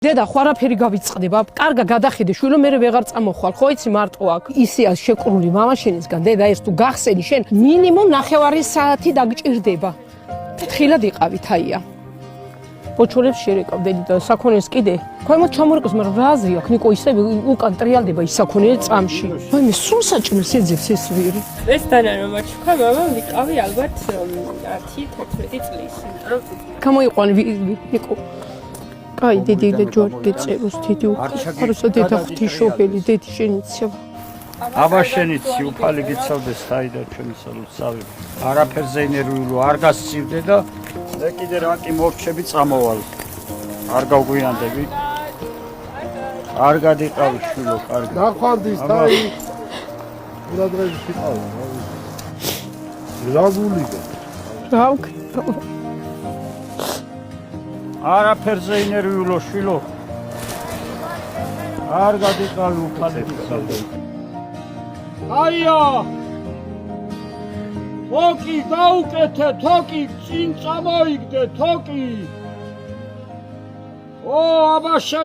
დედა ხوارაფერი გავიწყდება, კარგა გადახედე შვილო, მე ვეღარ წამოხვალ, ხო იცი მარტო აქ. ისეა შეკრული მამაშენისგან, დედა ეს თუ გახსენი შენ, მინიმუმ 9 საათი დაგჭირდება. თხილად იყავით აია. ბოჩოლებს შერეკავდები და საქონელს კიდე. ქვემოთ ჩამორეკოს, მაგრამ რაზი აქ, ნიკო ისე უკან ტრიალდება ის საქონელი წამში. აი მე სულ საჭმელს ეძებს ეს ვირი. ეს დანა რომ აჩქვა, მამა ვიყავი ალბათ 10-11 წლის. გამოიყვან ნიკო. Ai, dedi de George წეროს დიდი უხაროსო დედა ღვთისმშობელი დედი შენიცება. აბა შენიცი უფალი გიცავდეს საიდან ჩვენი სალუცავი. არაფერზე ინერვიულო არ გასცივდე და მე კიდე რაკი მორჩები წამოვალ. არ გავგვიანდები. არ გადიყავი შვილო, კარგი. ნახვანდის თაი. ურადრები შიყავი. ლაგულიდა. რავკ. არაფერზე ინერვიულო შვილო. არ გადიყავი უფალი გიცავდე. აია! თოკი გაუკეთე, თოკი წინ წამოიგდე, თოკი. ო აბაშა